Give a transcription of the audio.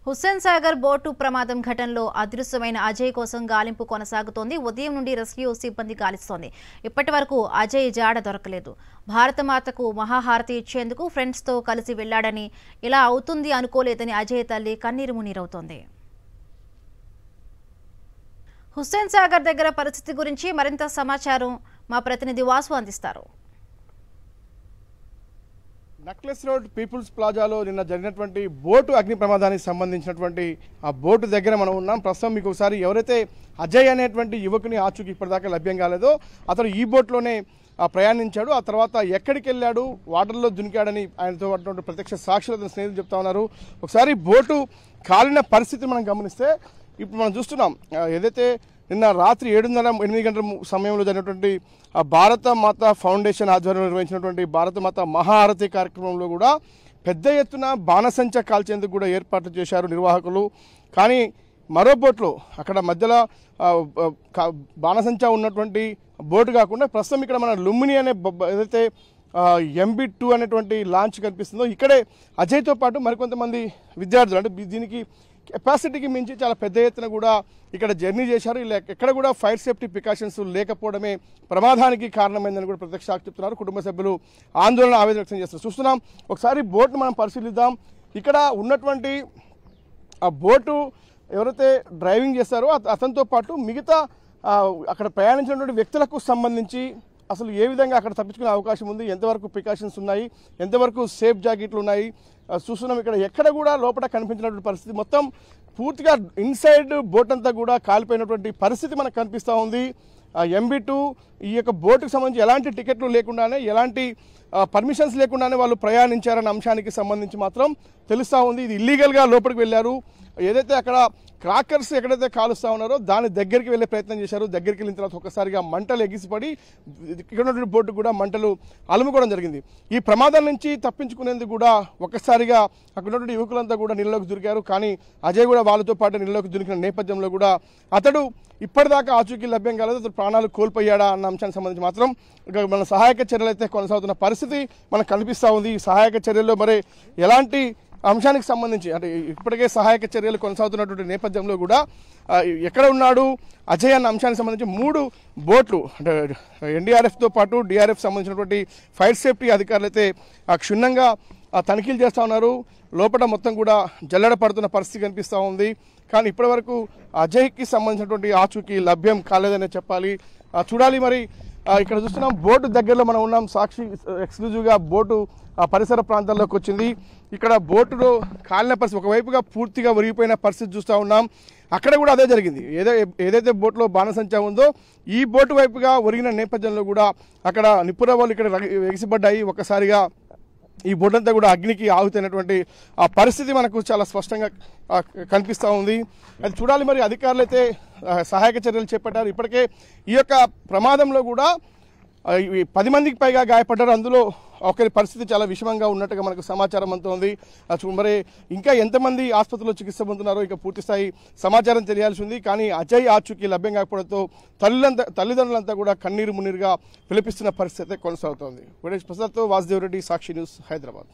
Hussain Sagar boat ప్రమాదం ఘటనలో అదృశ్యమైన అజయ్ కోసం గాలింపు కొనసాగుతోంది. ఉదయం నుండి రెస్క్యూ సిబ్బంది గాలిస్తోంది. ఇప్పటి వరకు అజయ్ జాడ దొరకలేదు. భారతమాతకు మహాహారతి ఇచ్చేందుకు ఫ్రెండ్స్తో కలిసి వెళ్లాడని, ఇలా అవుతుంది అనుకోలేదని అజయ్ తల్లి కన్నీరు మున్నీరవుతోంది. హుస్సేన్ సాగర్ దగ్గర పరిస్థితి గురించి మరింత సమాచారం మా ప్రతినిధి వాసు అందిస్తారు. నక్లెస్ రోడ్ పీపుల్స్ ప్లాజాలో నిన్న జరిగినటువంటి బోటు అగ్ని ప్రమాదానికి సంబంధించినటువంటి ఆ బోటు దగ్గర మనం ఉన్నాం. ప్రస్తుతం మీకు ఒకసారి ఎవరైతే అజయ్ అనేటువంటి యువకుని ఆచూకీ ఇప్పటిదాకా లభ్యం కాలేదో అతను ఈ బోట్లోనే ప్రయాణించాడు. ఆ తర్వాత ఎక్కడికి వెళ్ళాడు, వాటర్లో దునికాడని ఆయనతో ఉన్నటువంటి ప్రత్యక్ష సాక్షులు అతని స్నేహితులు చెప్తా ఉన్నారు. ఒకసారి బోటు కాలిన పరిస్థితి మనం గమనిస్తే ఇప్పుడు మనం చూస్తున్నాం, ఏదైతే నిన్న రాత్రి 7:30-8 గంటల సమయంలో జరిగినటువంటి భారత మాత ఫౌండేషన్ ఆధ్వర్యంలో నిర్వహించినటువంటి భారత మాత మహాహారతి కార్యక్రమంలో కూడా పెద్ద ఎత్తున బాణసంచ కాల్చేందుకు కూడా ఏర్పాట్లు చేశారు నిర్వాహకులు. కానీ మరో బోట్లో అక్కడ మధ్యలో బాణసంచ ఉన్నటువంటి బోటు కాకుండా ప్రస్తుతం ఇక్కడ మన లుంబిని అనే ఏదైతే MB2 అనేటువంటి లాంచ్ కనిపిస్తుందో ఇక్కడే అజయ్తో పాటు మరికొంతమంది విద్యార్థులు, అంటే దీనికి కెపాసిటీకి మించి చాలా పెద్ద ఎత్తున కూడా ఇక్కడ జర్నీ చేశారు. ఇలా ఎక్కడ కూడా ఫైర్ సేఫ్టీ ప్రికాషన్స్ లేకపోవడమే ప్రమాదానికి కారణమైందని కూడా ప్రత్యక్ష సాక్షి చెప్తున్నారు. కుటుంబ సభ్యులు ఆందోళన ఆవేదన వ్యక్తం చేస్తారు. చూస్తున్నాం, ఒకసారి బోట్ను మనం పరిశీలిద్దాం. ఇక్కడ ఉన్నటువంటి ఆ బోటు ఎవరైతే డ్రైవింగ్ చేస్తారో అతనితో పాటు మిగతా అక్కడ ప్రయాణించినటువంటి వ్యక్తులకు సంబంధించి అసలు ఏ విధంగా అక్కడ తప్పించుకునే అవకాశం ఉంది, ఎంతవరకు ప్రికాషన్స్ ఉన్నాయి, ఎంతవరకు సేఫ్ జాకెట్లు ఉన్నాయి చూస్తున్నాం. ఇక్కడ ఎక్కడ కూడా లోపల కనిపించినటువంటి పరిస్థితి, మొత్తం పూర్తిగా ఇన్సైడ్ బోట్ అంతా కూడా కాలిపోయినటువంటి పరిస్థితి మనకు కనిపిస్తూ ఉంది. MB2 ఈ యొక్క బోటుకు సంబంధించి ఎలాంటి టికెట్లు లేకుండానే, ఎలాంటి పర్మిషన్స్ లేకుండానే వాళ్ళు ప్రయాణించారన్న అంశానికి సంబంధించి మాత్రం తెలుస్తూ ఉంది. ఇది ఇల్లీగల్గా లోపలికి వెళ్ళారు. ఏదైతే అక్కడ క్రాకర్స్ ఎక్కడైతే కాలుస్తూ ఉన్నారో దాని దగ్గరికి వెళ్ళే ప్రయత్నం చేశారు. దగ్గరికి వెళ్ళిన తర్వాత ఒక్కసారిగా మంటలు ఎగిసిపడి ఇక్కడ ఉన్నటువంటి బోటు కూడా మంటలు అలుముకోవడం జరిగింది. ఈ ప్రమాదం నుంచి తప్పించుకునేందుకు కూడా ఒక్కసారిగా అక్కడ ఉన్నటువంటి యువకులంతా కూడా నీళ్ళలోకి దొరికారు. కానీ అజయ్ కూడా వాళ్ళతో పాటు నీళ్ళలోకి దొరికిన నేపథ్యంలో కూడా అతడు ఇప్పటిదాకా ఆచూకీ లభ్యం కాలేదు. అతడు ప్రాణాలు కోల్పోయాడా అన్న అంశానికి సంబంధించి మాత్రం మన సహాయక చర్యలు అయితే కొనసాగుతున్న పరిస్థితి మనకు కనిపిస్తూ ఉంది. ఈ సహాయక చర్యల్లో మరి ఎలాంటి అంశానికి సంబంధించి అంటే ఇప్పటికే సహాయక చర్యలు కొనసాగుతున్నటువంటి నేపథ్యంలో కూడా ఎక్కడ ఉన్నాడు అజయ్ అన్న అంశానికి సంబంధించి 3 బోట్లు, అంటే NDRFతో పాటు DRF సంబంధించినటువంటి ఫైర్ సేఫ్టీ అధికారులు అయితే క్షుణ్ణంగా తనిఖీలు చేస్తూ ఉన్నారు. లోపల మొత్తం కూడా జల్లెడ పడుతున్న పరిస్థితి కనిపిస్తూ ఉంది. కానీ ఇప్పటివరకు అజయ్కి సంబంధించినటువంటి ఆచూకీ లభ్యం కాలేదనే చెప్పాలి. చూడాలి మరి. ఇక్కడ చూస్తున్నాం, బోటు దగ్గరలో మనం ఉన్నాం. సాక్షి ఎక్స్క్లూజివ్గా బోటు పరిసర ప్రాంతాల్లోకి వచ్చింది. ఇక్కడ బోటులో కాలిన పరిస్థితి, ఒకవైపుగా పూర్తిగా ఒరిగిపోయిన పరిస్థితి చూస్తూ ఉన్నాం. అక్కడ కూడా అదే జరిగింది. ఏదైతే బోట్లో బాణసంచా ఉందో ఈ బోటు వైపుగా ఒరిగిన నేపథ్యంలో కూడా అక్కడ నిప్పురవ్వలు ఇక్కడ ఎగిసిపడ్డాయి. ఒక్కసారిగా ఈ బోటంతా కూడా అగ్నికి ఆగుతున్నటువంటి ఆ పరిస్థితి మనకు చాలా స్పష్టంగా కనిపిస్తూ ఉంది. అది చూడాలి మరి. అధికారులు అయితే సహాయక చర్యలు చేపట్టారు. ఇప్పటికే ఈ యొక్క ప్రమాదంలో కూడా 10 మందికి పైగా గాయపడ్డారు. అందులో ఒకరి పరిస్థితి చాలా విషమంగా ఉన్నట్టుగా మనకు సమాచారం అంతా ఉంది. మరి ఇంకా ఎంతమంది ఆసుపత్రిలో చికిత్స పొందుతున్నారో ఇక పూర్తి స్థాయి సమాచారం తెలియాల్సి ఉంది. కానీ అజయ్ ఆచూకీ లభ్యం కాకపోవడంతో తల్లిదండ్రులంతా కూడా కన్నీరు మున్నీరుగా పిలిపిస్తున్న పరిస్థితి కొనసాగుతోంది. ప్రసాద్తో వాసుదేవ్ రెడ్డి, సాక్షి న్యూస్, హైదరాబాద్.